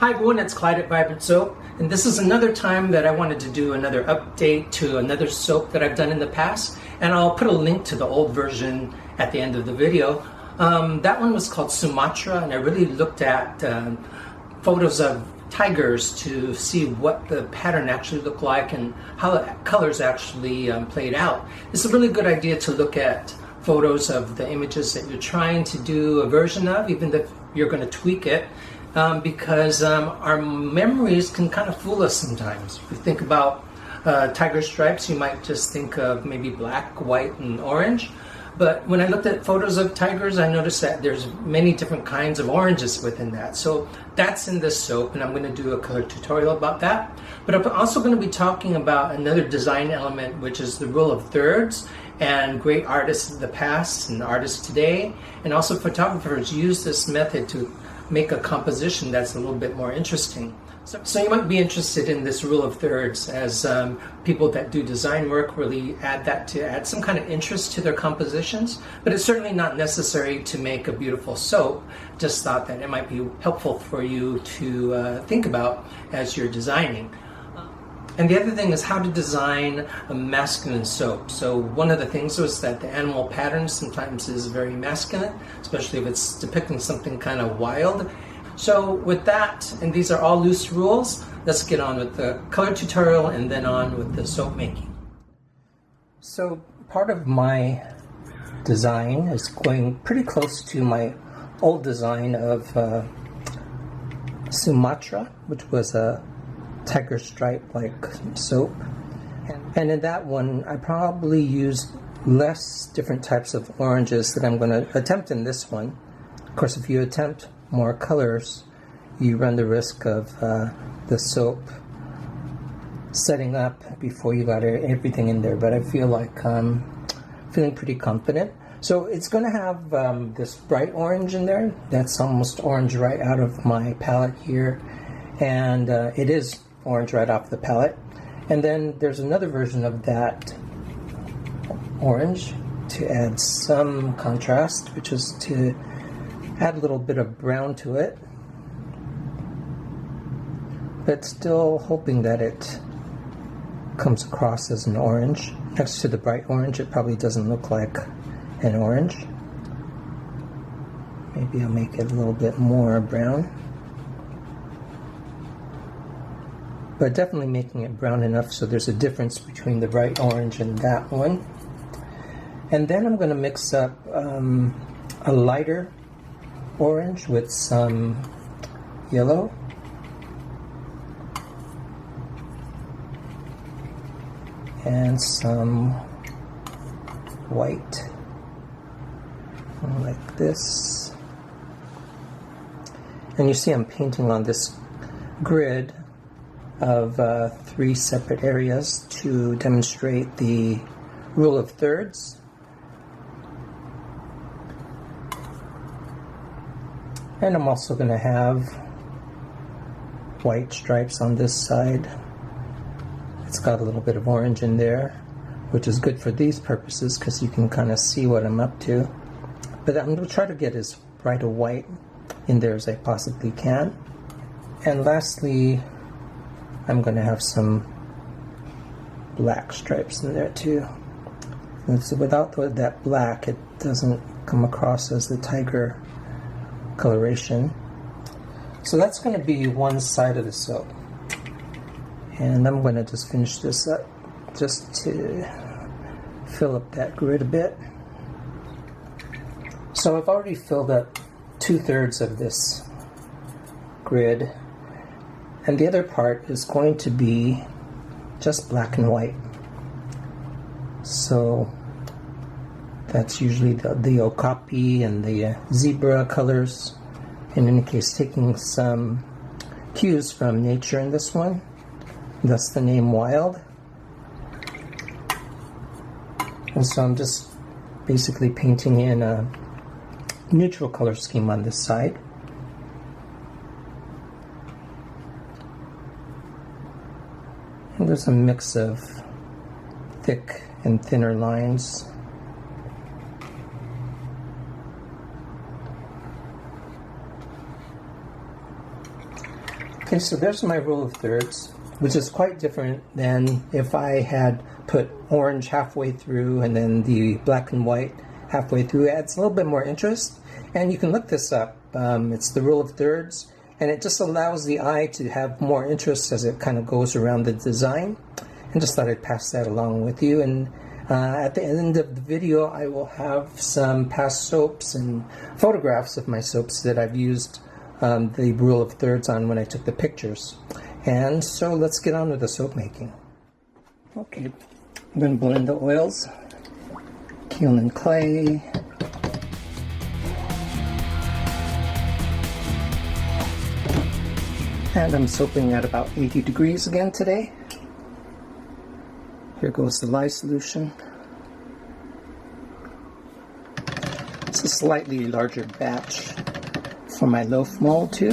Hi everyone, it's Clyde at Vibrant Soap, and this is another time that I wanted to do another update to another soap that I've done in the past, and I'll put a link to the old version at the end of the video. That one was called Sumatra, and I really looked at photos of tigers to see what the pattern actually looked like and how the colors actually played out. It's a really good idea to look at photos of the images that you're trying to do a version of, even if you're going to tweak it, because our memories can kind of fool us sometimes. If you think about tiger stripes, you might just think of maybe black, white, and orange. But when I looked at photos of tigers, I noticed that there's many different kinds of oranges within that. So that's in this soap, and I'm going to do a color tutorial about that. But I'm also going to be talking about another design element, which is the rule of thirds. And great artists of the past and artists today, and also photographers, use this method to make a composition that's a little bit more interesting. So you might be interested in this rule of thirds, as people that do design work really add that to add some kind of interest to their compositions, but it's certainly not necessary to make a beautiful soap. Just thought that it might be helpful for you to think about as you're designing. And the other thing is how to design a masculine soap. So one of the things was that the animal pattern sometimes is very masculine, especially if it's depicting something kind of wild. So with that, and these are all loose rules, let's get on with the color tutorial and then on with the soap making. So part of my design is going pretty close to my old design of Sumatra, which was a tiger stripe like soap, and in that one I probably used less different types of oranges that I'm going to attempt in this one. Of course, if you attempt more colors, you run the risk of the soap setting up before you got everything in there, but I feel like I'm feeling pretty confident. So it's going to have this bright orange in there. That's almost orange right out of my palette here, and it is orange right off the palette. And then there's another version of that orange to add some contrast, which is to add a little bit of brown to it, but still hoping that it comes across as an orange. Next to the bright orange, it probably doesn't look like an orange. Maybe I'll make it a little bit more brown, but definitely making it brown enough so there's a difference between the bright orange and that one. And then I'm going to mix up a lighter orange with some yellow, and some white, like this. And you see I'm painting on this grid of 3 separate areas to demonstrate the rule of thirds. And I'm also going to have white stripes on this side. It's got a little bit of orange in there, which is good for these purposes because you can kind of see what I'm up to. But I'm going to try to get as bright a white in there as I possibly can. And lastly, I'm going to have some black stripes in there too. And so without that black, it doesn't come across as the tiger coloration. So that's going to be one side of the soap. And I'm going to just finish this up just to fill up that grid a bit. So I've already filled up 2/3 of this grid, and the other part is going to be just black and white. So that's usually the okapi and the zebra colors. In any case, taking some cues from nature in this one. That's the name Wild. And so I'm just basically painting in a neutral color scheme on this side. And there's a mix of thick and thinner lines. Okay, so there's my rule of thirds, which is quite different than if I had put orange halfway through and then the black and white halfway through. It adds a little bit more interest, and you can look this up. It's the rule of thirds, and it just allows the eye to have more interest as it kind of goes around the design. And just thought I'd pass that along with you. And at the end of the video, I will have some past soaps and photographs of my soaps that I've used the rule of thirds on when I took the pictures. And so let's get on with the soap making. Okay, I'm going to blend the oils, kaolin clay, and I'm soaping at about 80 degrees again today. Here goes the lye solution. It's a slightly larger batch for my loaf mold too.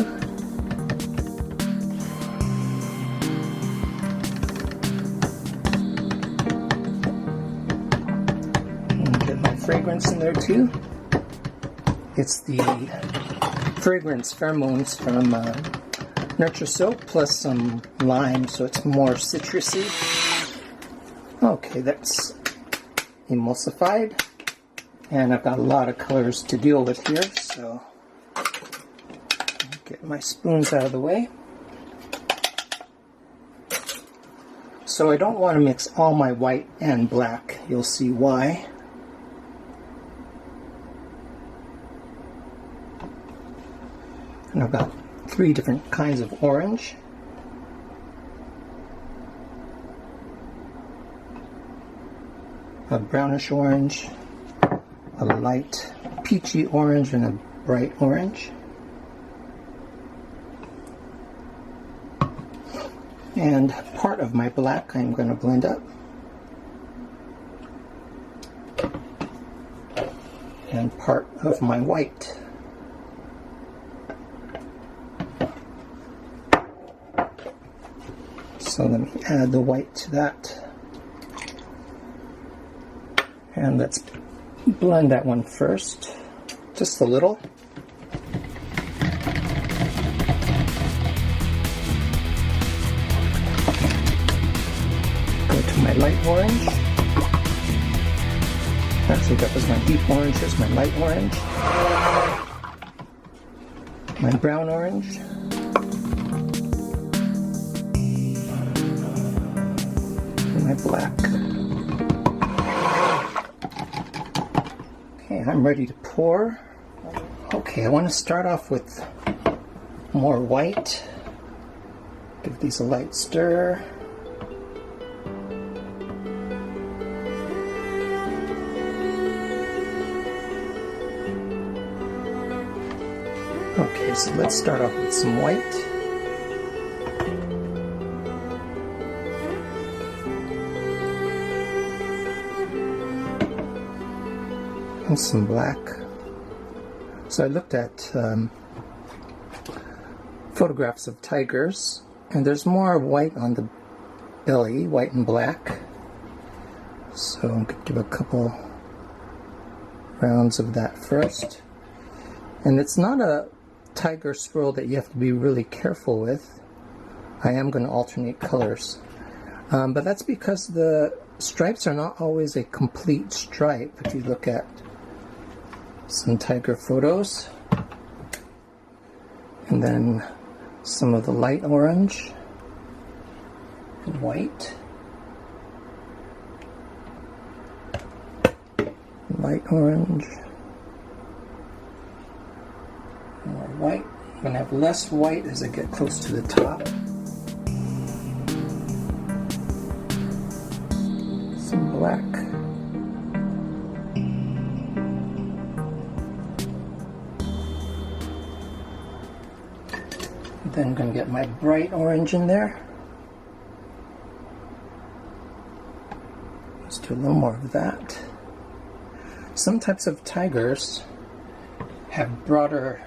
And get my fragrance in there too. It's the fragrance pheromones from Nurture Soap plus some lime, so it's more citrusy. Okay, that's emulsified, and I've got a lot of colors to deal with here, so get my spoons out of the way. So I don't want to mix all my white and black. You'll see why. And I've got 3 different kinds of orange. A brownish orange, a light peachy orange, and a bright orange. And part of my black I'm going to blend up. And part of my white. So let me add the white to that. And let's blend that one first, just a little. Go to my light orange. Actually, that was my deep orange. Here's my light orange. My brown orange. And my black. Okay, I'm ready to pour. Okay, I want to start off with more white. Give these a light stir. Okay, so let's start off with some white. And some black. So I looked at photographs of tigers, and there's more white on the belly, white and black. So I'm going to give a couple rounds of that first. And it's not a tiger swirl that you have to be really careful with. I am going to alternate colors. But that's because the stripes are not always a complete stripe. If you look at some tiger photos, and then some of the light orange and white, light orange, more white. I'm going to have less white as I get close to the top. Some black. Then I'm going to get my bright orange in there. Let's do a little more of that. Some types of tigers have broader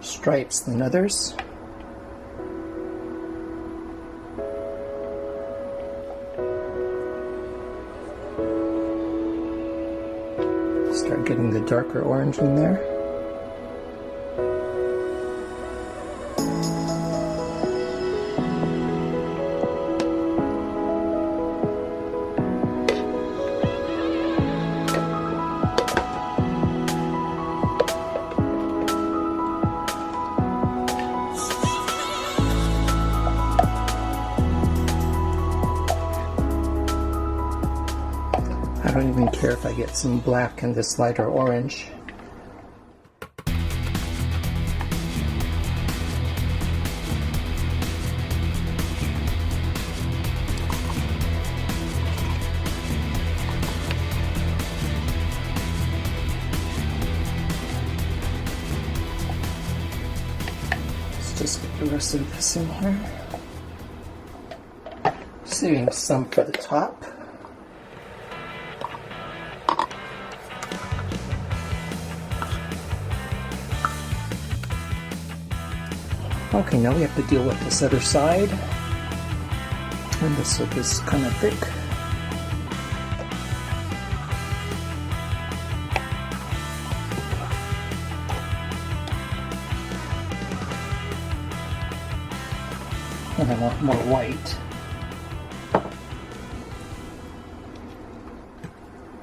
stripes than others. Start getting the darker orange in there. I don't even care if I get some black and this lighter orange. Let's just get the rest of this in here. Saving some for the top. Okay, now we have to deal with this other side. And the soap is kind of thick. And I want more white.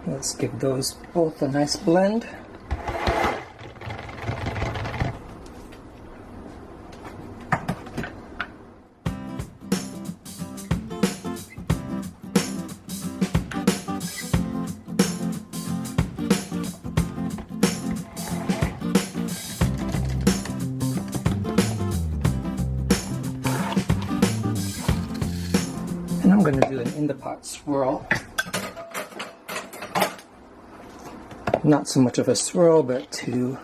Let's give those both a nice blend. And I'm going to do an in-the-pot swirl. Not so much of a swirl, but to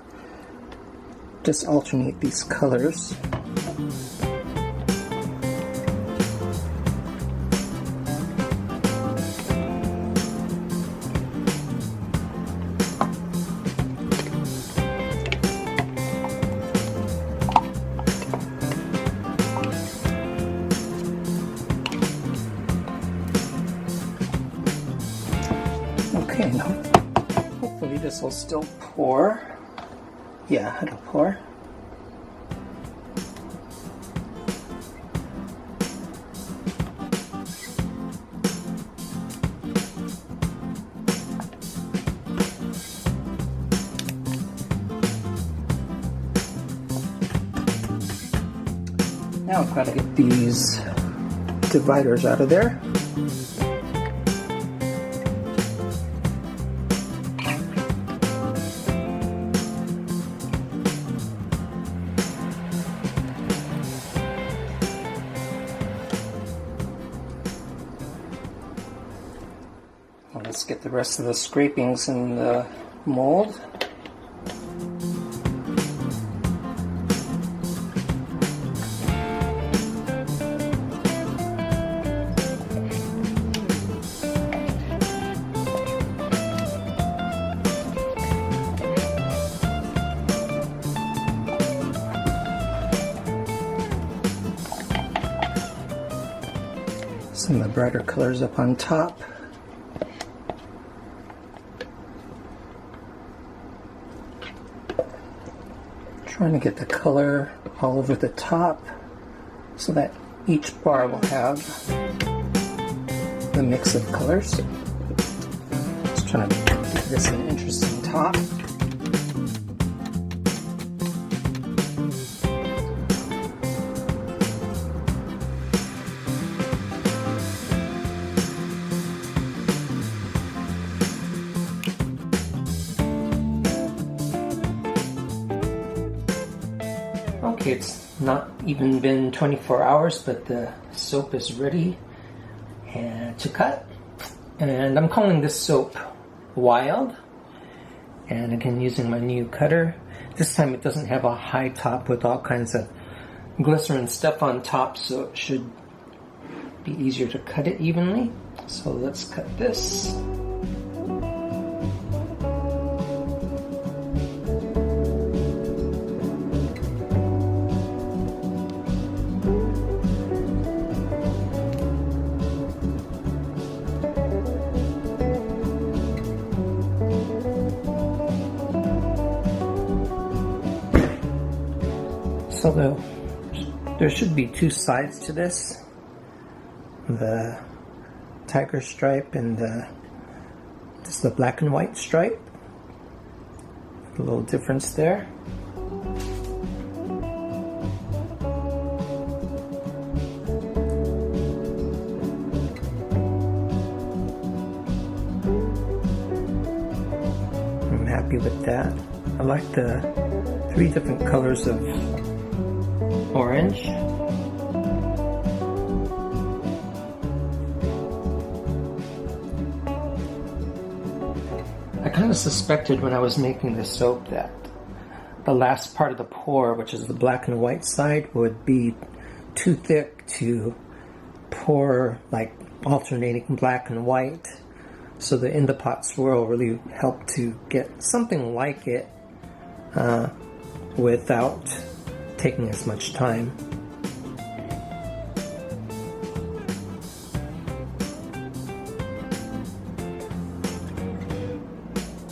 just alternate these colors. Okay, now hopefully this will still pour. Yeah, it'll pour. Now I've got to get these dividers out of there. Let's get the rest of the scrapings in the mold. Some of the brighter colors up on top. Trying to get the color all over the top so that each bar will have the mix of colors. Just trying to give this an interesting top. Okay, it's not even been 24 hours, but the soap is ready to cut. And I'm calling this soap Wild. And again, using my new cutter. This time it doesn't have a high top with all kinds of glycerin stuff on top, so it should be easier to cut it evenly. So let's cut this. So there should be two sides to this, the tiger stripe and just the black and white stripe. A little difference there. happy with that. I like the 3 different colors of orange. I kind of suspected when I was making the soap that the last part of the pour, which is the black and white side, would be too thick to pour like alternating black and white. So the in the pot swirl really helped to get something like it without taking as much time.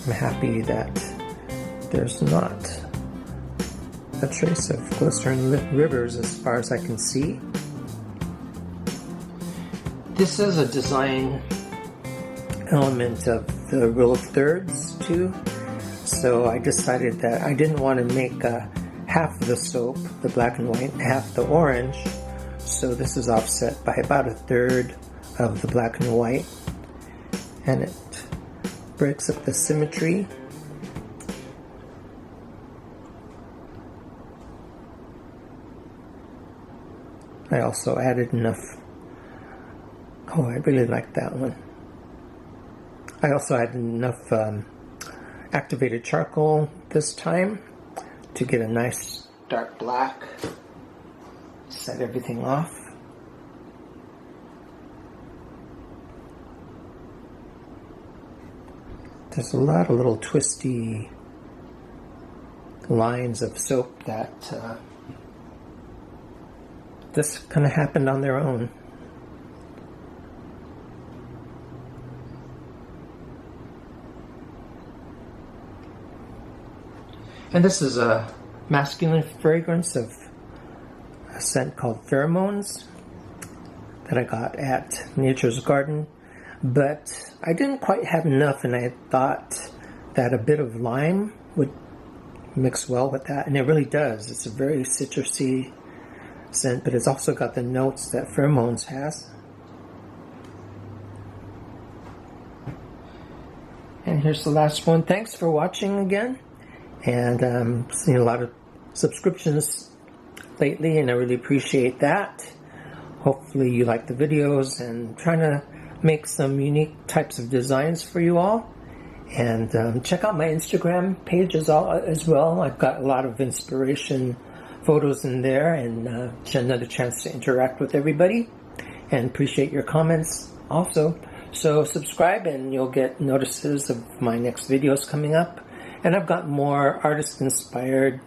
I'm happy that there's not a trace of glycerin rivers as far as I can see. This is a design element of the rule of thirds too, so I decided that I didn't want to make half of the soap, the black and white, and half the orange, so this is offset by about 1/3 of the black and white, and it breaks up the symmetry. I also added enough. Oh, I really like that one. I also added enough activated charcoal this time to get a nice dark black. Set everything off. There's a lot of little twisty lines of soap that this kind of happened on their own. And this is a masculine fragrance of a scent called Pheromones that I got at Nature's Garden. But I didn't quite have enough, and I thought that a bit of lime would mix well with that, and it really does. It's a very citrusy scent, but it's also got the notes that Pheromones has. And here's the last one. Thanks for watching again. And I'm seeing a lot of subscriptions lately, and I really appreciate that. Hopefully you like the videos, and trying to make some unique types of designs for you all. And check out my Instagram page as well. I've got a lot of inspiration photos in there, and another chance to interact with everybody. And appreciate your comments also. So subscribe and you'll get notices of my next videos coming up. And I've got more artist-inspired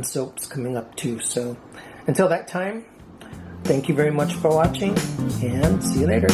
soaps coming up too. So until that time, thank you very much for watching, and see you later.